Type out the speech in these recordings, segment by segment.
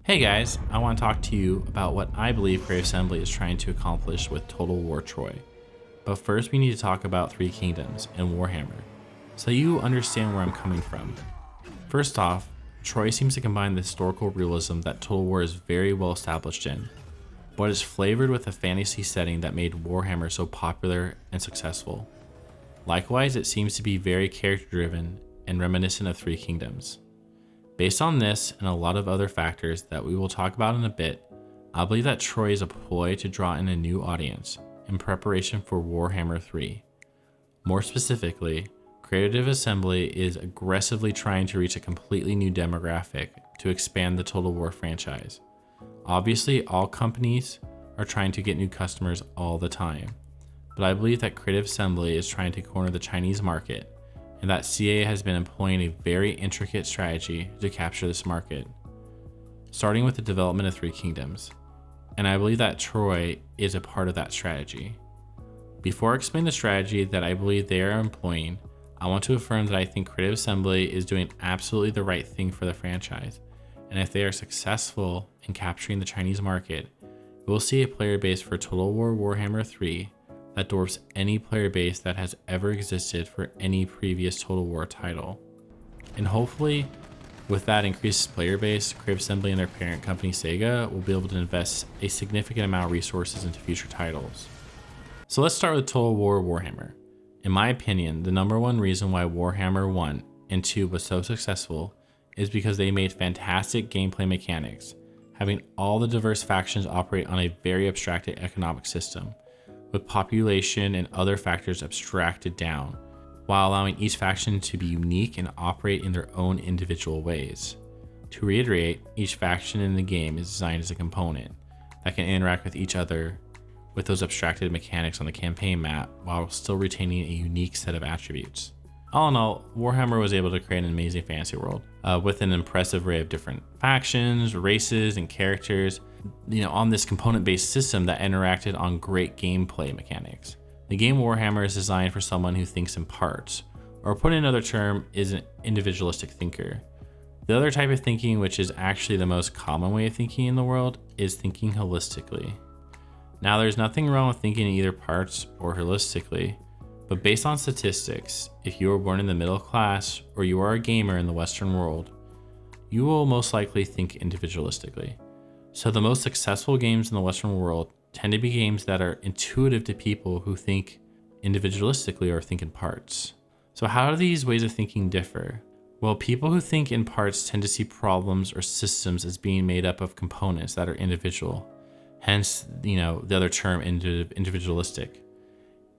Hey guys, I want to talk to you about what I believe Creative Assembly is trying to accomplish with Total War Troy. But first we need to talk about Three Kingdoms and Warhammer, so you understand where I'm coming from. First off, Troy seems to combine the historical realism that Total War is very well established in, but is flavored with a fantasy setting that made Warhammer so popular and successful. Likewise, it seems to be very character driven and reminiscent of Three Kingdoms. Based on this and a lot of other factors that we will talk about in a bit, I believe that Troy is a ploy to draw in a new audience in preparation for Warhammer 3. More specifically, Creative Assembly is aggressively trying to reach a completely new demographic to expand the Total War franchise. Obviously, all companies are trying to get new customers all the time, but I believe that Creative Assembly is trying to corner the Chinese market, and that CA has been employing a very intricate strategy to capture this market, starting with the development of Three Kingdoms, and I believe that Troy is a part of that strategy. Before I explain the strategy that I believe they are employing, I want to affirm that I think Creative Assembly is doing absolutely the right thing for the franchise, and if they are successful in capturing the Chinese market, we'll see a player base for Total War Warhammer 3 that dwarfs any player base that has ever existed for any previous Total War title. And hopefully, with that increased player base, Creative Assembly and their parent company Sega will be able to invest a significant amount of resources into future titles. So let's start with Total War Warhammer. In my opinion, the number one reason why Warhammer 1 and 2 was so successful is because they made fantastic gameplay mechanics, having all the diverse factions operate on a very abstracted economic system, with population and other factors abstracted down, while allowing each faction to be unique and operate in their own individual ways. To reiterate, each faction in the game is designed as a component that can interact with each other with those abstracted mechanics on the campaign map while still retaining a unique set of attributes. All in all, Warhammer was able to create an amazing fantasy world with an impressive array of different factions, races, and characters, on this component-based system that interacted on great gameplay mechanics. The game Warhammer is designed for someone who thinks in parts, or put in another term, is an individualistic thinker. The other type of thinking, which is actually the most common way of thinking in the world, is thinking holistically. Now, there's nothing wrong with thinking in either parts or holistically, but based on statistics, if you were born in the middle class or you are a gamer in the Western world, you will most likely think individualistically. So the most successful games in the Western world tend to be games that are intuitive to people who think individualistically or think in parts. So how do these ways of thinking differ? Well, people who think in parts tend to see problems or systems as being made up of components that are individual. Hence, the other term, individualistic.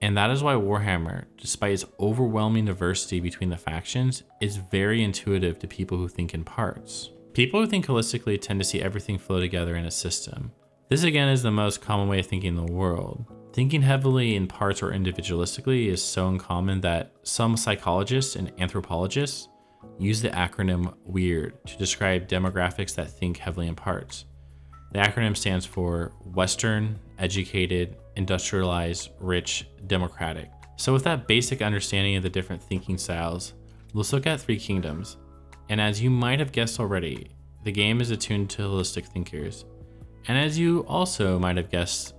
And that is why Warhammer, despite its overwhelming diversity between the factions, is very intuitive to people who think in parts. People who think holistically tend to see everything flow together in a system. This again is the most common way of thinking in the world. Thinking heavily in parts or individualistically is so uncommon that some psychologists and anthropologists use the acronym WEIRD to describe demographics that think heavily in parts. The acronym stands for Western, Educated, Industrialized, Rich, Democratic. So with that basic understanding of the different thinking styles, let's look at Three Kingdoms. And as you might have guessed already, the game is attuned to holistic thinkers. And as you also might have guessed,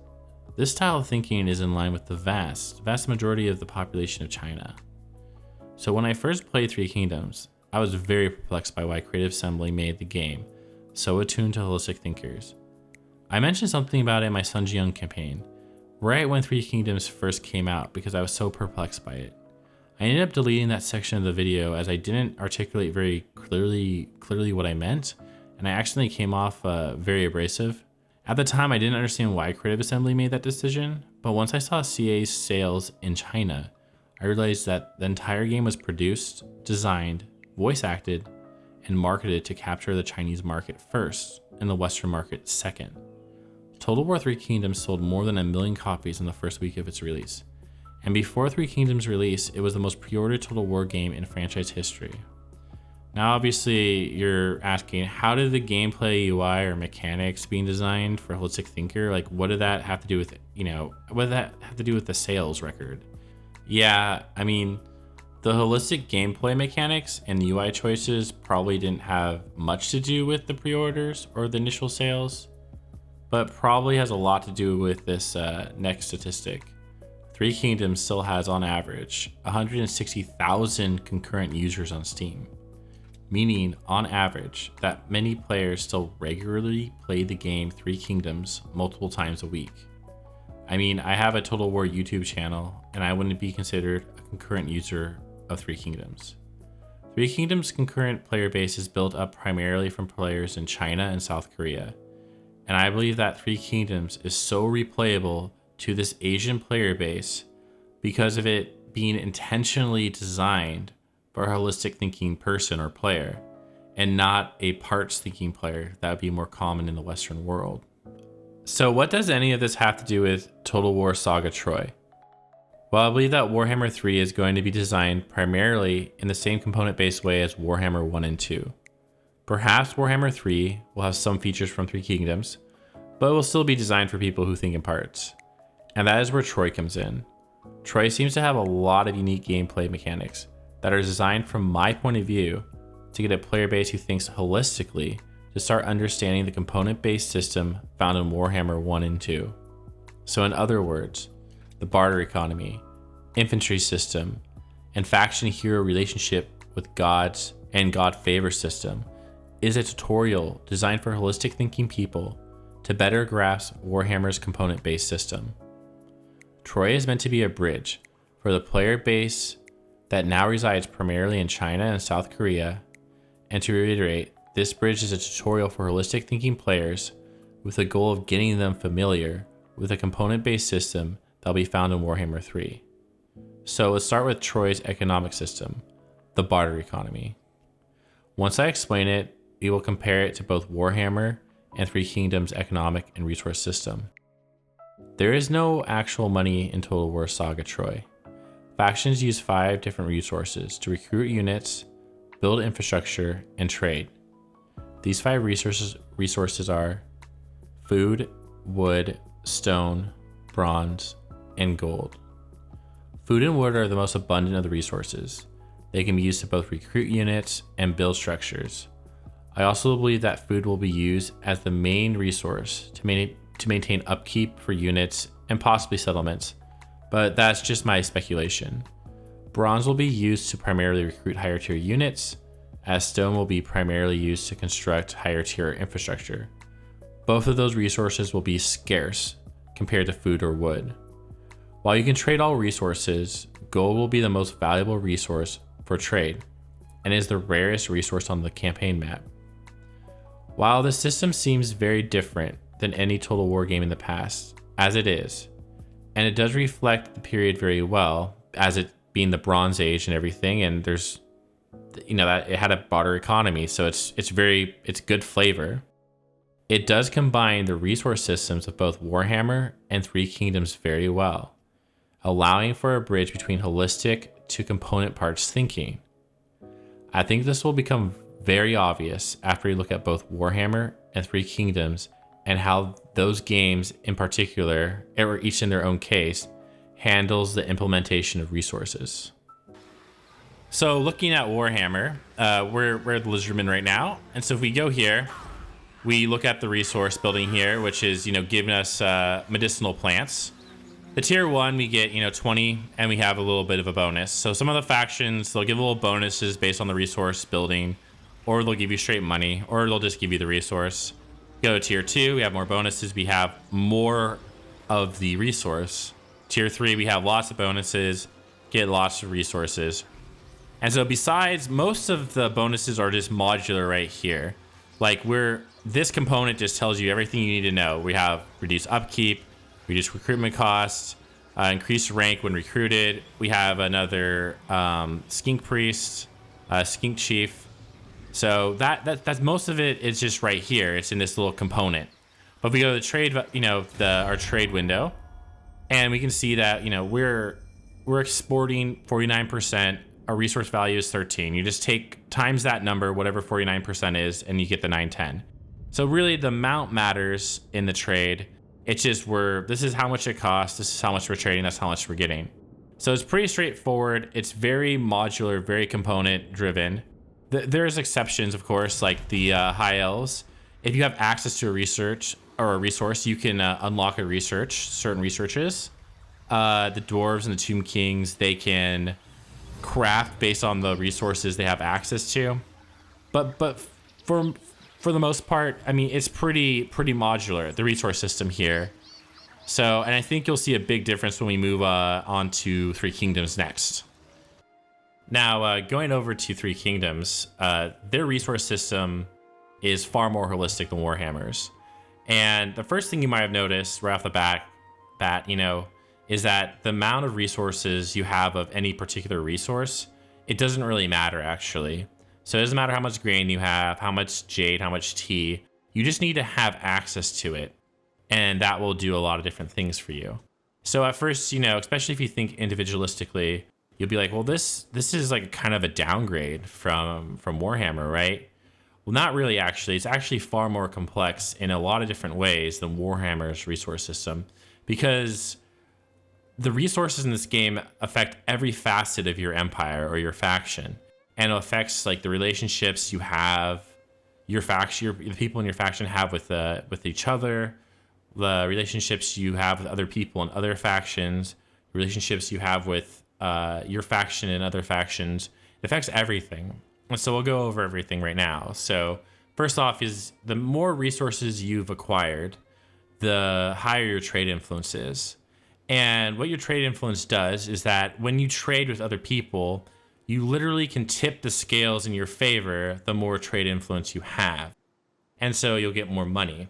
this style of thinking is in line with the vast majority of the population of China. So when I first played Three Kingdoms, I was very perplexed by why Creative Assembly made the game so attuned to holistic thinkers. I mentioned something about it in my Sun Jiyoung campaign, right when Three Kingdoms first came out, because I was so perplexed by it. I ended up deleting that section of the video as I didn't articulate very clearly what I meant, and I accidentally came off very abrasive. At the time, I didn't understand why Creative Assembly made that decision, but once I saw CA's sales in China, I realized that the entire game was produced, designed, voice acted, and marketed to capture the Chinese market first and the Western market second. Total War Three Kingdoms sold more than 1 million copies in the first week of its release. And before Three Kingdoms release, it was the most pre-ordered Total War game in franchise history. Now, obviously, you're asking, how did the gameplay, UI, or mechanics being designed for a holistic thinker, what did that have to do with, what did that have to do with the sales record? Yeah, The holistic gameplay mechanics and the UI choices probably didn't have much to do with the pre-orders or the initial sales, but probably has a lot to do with this next statistic. Three Kingdoms still has on average 160,000 concurrent users on Steam, meaning on average that many players still regularly play the game Three Kingdoms multiple times a week. I mean, I have a Total War YouTube channel and I wouldn't be considered a concurrent user of Three Kingdoms. Three Kingdoms' concurrent player base is built up primarily from players in China and South Korea, and I believe that Three Kingdoms is so replayable to this Asian player base because of it being intentionally designed for a holistic thinking person or player, and not a parts thinking player that would be more common in the Western world. So what does any of this have to do with Total War Saga Troy? Well, I believe that Warhammer 3 is going to be designed primarily in the same component-based way as Warhammer 1 and 2. Perhaps Warhammer 3 will have some features from Three Kingdoms, but it will still be designed for people who think in parts. And that is where Troy comes in. Troy seems to have a lot of unique gameplay mechanics that are designed from my point of view to get a player base who thinks holistically to start understanding the component-based system found in Warhammer 1 and 2. So in other words, the Barter Economy, infantry system, and faction-hero relationship with gods and god favor system is a tutorial designed for holistic thinking people to better grasp Warhammer's component-based system. Troy is meant to be a bridge for the player base that now resides primarily in China and South Korea, and to reiterate, this bridge is a tutorial for holistic thinking players with the goal of getting them familiar with a component-based system that will be found in Warhammer 3. So let's start with Troy's economic system, the Barter Economy. Once I explain it, we will compare it to both Warhammer and Three Kingdoms' economic and resource system. There is no actual money in Total War Saga Troy. Factions use 5 different resources to recruit units, build infrastructure, and trade. These 5 resources are food, wood, stone, bronze, and gold. Food and wood are the most abundant of the resources. They can be used to both recruit units and build structures. I also believe that food will be used as the main resource to maintain upkeep for units and possibly settlements, but that's just my speculation. Bronze will be used to primarily recruit higher tier units, as stone will be primarily used to construct higher tier infrastructure. Both of those resources will be scarce compared to food or wood. While you can trade all resources, gold will be the most valuable resource for trade, and is the rarest resource on the campaign map. While the system seems very different than any Total War game in the past, as it is, and it does reflect the period very well, as it being the Bronze Age and everything, and there's, that it had a barter economy, so it's good flavor. It does combine the resource systems of both Warhammer and Three Kingdoms very well, allowing for a bridge between holistic to component parts thinking. I think this will become very obvious after you look at both Warhammer and Three Kingdoms and how those games in particular, or each in their own case, handles the implementation of resources. So looking at Warhammer, we're at the Lizardman right now. And so if we go here, we look at the resource building here, which is, giving us medicinal plants. The tier 1, we get, 20, and we have a little bit of a bonus. So some of the factions, they'll give little bonuses based on the resource building, or they'll give you straight money, or they'll just give you the resource. Go to tier 2, we have more bonuses. We have more of the resource. Tier 3, we have lots of bonuses, get lots of resources. And so besides, most of the bonuses are just modular right here. Like this component just tells you everything you need to know. We have reduced upkeep, reduced recruitment costs, increased rank when recruited. We have another skink priest, skink chief. So that's most of it is just right here. It's in this little component. But if we go to the trade, our trade window, and we can see that we're exporting 49%. Our resource value is 13. You just take times that number, whatever 49% is, and you get the 910. So really, the amount matters in the trade. It's just this is how much it costs. This is how much we're trading. That's how much we're getting. So it's pretty straightforward. It's very modular, very component driven. There's exceptions, of course, like the high elves. If you have access to a research or a resource, you can unlock certain researches. The dwarves and the tomb kings, they can craft based on the resources they have access to. But for the most part, I mean, it's pretty modular, the resource system here. So, and I think you'll see a big difference when we move on to Three Kingdoms next. Now, going over to Three Kingdoms, their resource system is far more holistic than Warhammer's. And the first thing you might have noticed right off the bat, is that the amount of resources you have of any particular resource, it doesn't really matter, actually. So it doesn't matter how much grain you have, how much jade, how much tea. You just need to have access to it. And that will do a lot of different things for you. So at first, especially if you think individualistically, you'll be like, well, this is like kind of a downgrade from Warhammer, right? Well, not really, actually. It's actually far more complex in a lot of different ways than Warhammer's resource system, because the resources in this game affect every facet of your empire or your faction, and it affects like the relationships you have, your faction, the people in your faction have with each other, the relationships you have with other people in other factions, relationships you have with your faction and other factions. It affects everything. And so we'll go over everything right now. So first off is the more resources you've acquired, the higher your trade influence is. And what your trade influence does is that when you trade with other people, you literally can tip the scales in your favor the more trade influence you have. And so you'll get more money.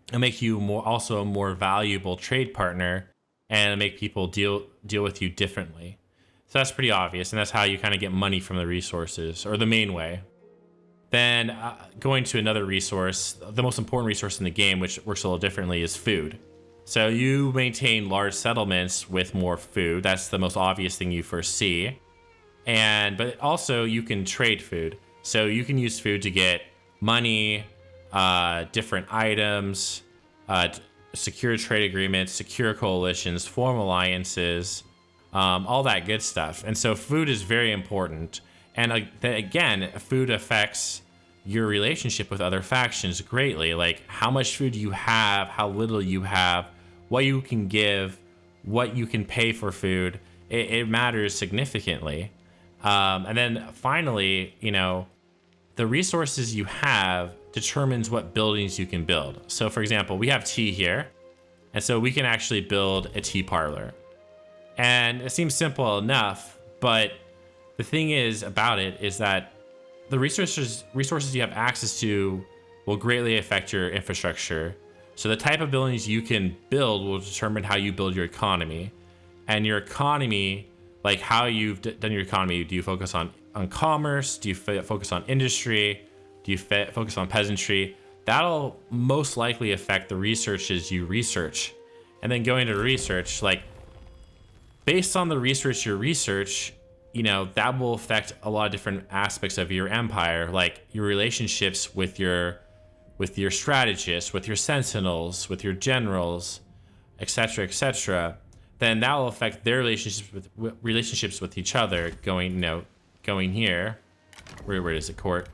It'll make you also a more valuable trade partner, and it'll make people deal with you differently. So that's pretty obvious, and that's how you kind of get money from the resources, or the main way. Then going to another resource, the most important resource in the game, which works a little differently, is food. So you maintain large settlements with more food. That's the most obvious thing you first see. But also you can trade food. So you can use food to get money, different items, secure trade agreements, secure coalitions, form alliances, all that good stuff. And so food is very important. And again, food affects your relationship with other factions greatly. Like how much food you have, how little you have, what you can give, what you can pay for food. It matters significantly. And then finally, the resources you have determines what buildings you can build. So for example, we have tea here, and so we can actually build a tea parlor. And it seems simple enough, but the thing is about it is that the resources you have access to will greatly affect your infrastructure. So the type of buildings you can build will determine how you build your economy. And your economy, like how you've done your economy, do you focus on commerce? Do you focus on industry? Do you focus on peasantry? That'll most likely affect the researches you research. And then going to research, like based on the research you research, that will affect a lot of different aspects of your empire, like your relationships with your strategists, with your sentinels, with your generals, etc., etc. Then that will affect their relationships with each other. Going here, where is it? Court.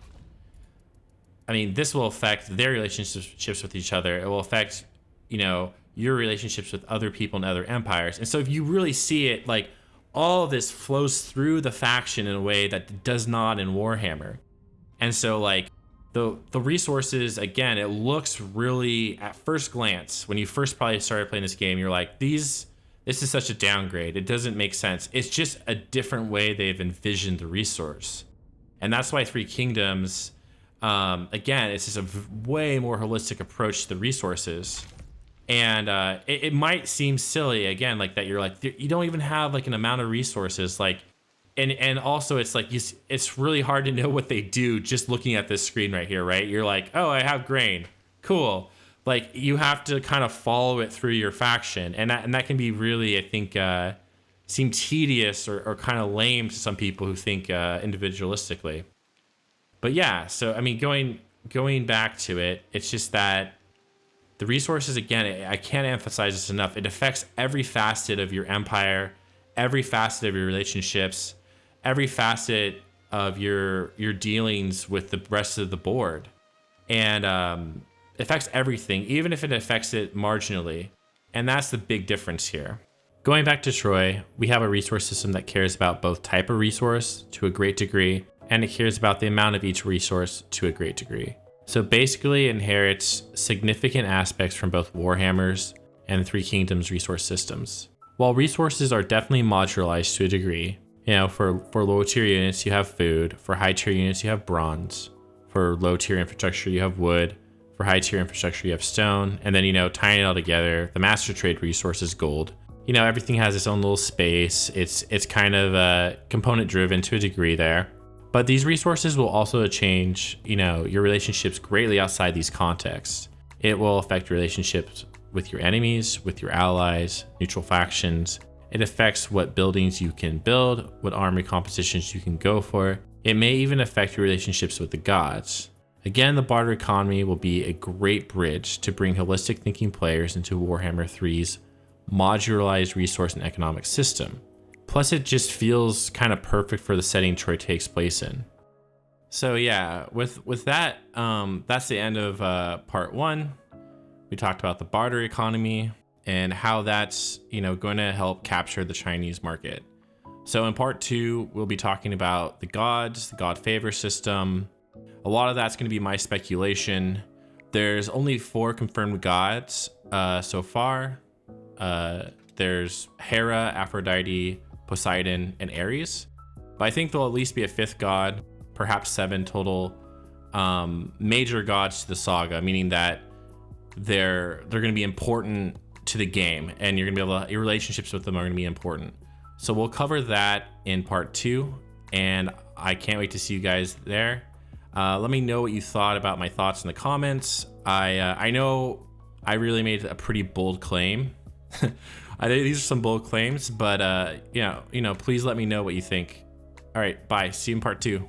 I mean, this will affect their relationships with each other. It will affect, your relationships with other people and other empires. And so if you really see it, like all of this flows through the faction in a way that does not in Warhammer. And so like the resources, again, it looks really, at first glance, when you first probably started playing this game, you're like, this is such a downgrade. It doesn't make sense. It's just a different way they've envisioned the resource. And that's why Three Kingdoms, again, it's just a way more holistic approach to the resources. And it might seem silly, again, like that you're like, you don't even have like an amount of resources. Like, and also it's like, it's really hard to know what they do just looking at this screen right here, right? You're like, oh, I have grain. Cool. Like you have to kind of follow it through your faction. And that can be really, I think, seem tedious or kind of lame to some people who think individualistically. But yeah, so I mean, going back to it, it's just that the resources, again, I can't emphasize this enough. It affects every facet of your empire, every facet of your relationships, every facet of your dealings with the rest of the board, and affects everything, even if it affects it marginally. And that's the big difference here. Going back to Troy, we have a resource system that cares about both type of resource to a great degree, and it cares about the amount of each resource to a great degree. So basically it inherits significant aspects from both Warhammer's and Three Kingdoms resource systems. While resources are definitely modularized to a degree, for low tier units you have food, for high tier units you have bronze, for low tier infrastructure you have wood, for high tier infrastructure you have stone, and then tying it all together, the master trade resource is gold. Everything has its own little space. It's kind of component driven to a degree there. But these resources will also change, your relationships greatly outside these contexts. It will affect relationships with your enemies, with your allies, neutral factions. It affects what buildings you can build, what army compositions you can go for. It may even affect your relationships with the gods. Again, the Barter Economy will be a great bridge to bring holistic thinking players into Warhammer 3's modularized resource and economic system. Plus, it just feels kind of perfect for the setting Troy takes place in. So yeah, with that, that's the end of part 1. We talked about the barter economy and how that's going to help capture the Chinese market. So in part 2, we'll be talking about the gods, the god favor system. A lot of that's going to be my speculation. There's only 4 confirmed gods so far. There's Hera, Aphrodite, Poseidon, and Ares. But I think there'll at least be a 5th god, perhaps 7 total major gods to the saga, meaning that they're going to be important to the game, and you're going to be able to, your relationships with them are going to be important. So we'll cover that in part 2, and I can't wait to see you guys there. Let me know what you thought about my thoughts in the comments. I know I really made a pretty bold claim. I think these are some bold claims, but please let me know what you think. All right, bye. See you in part 2.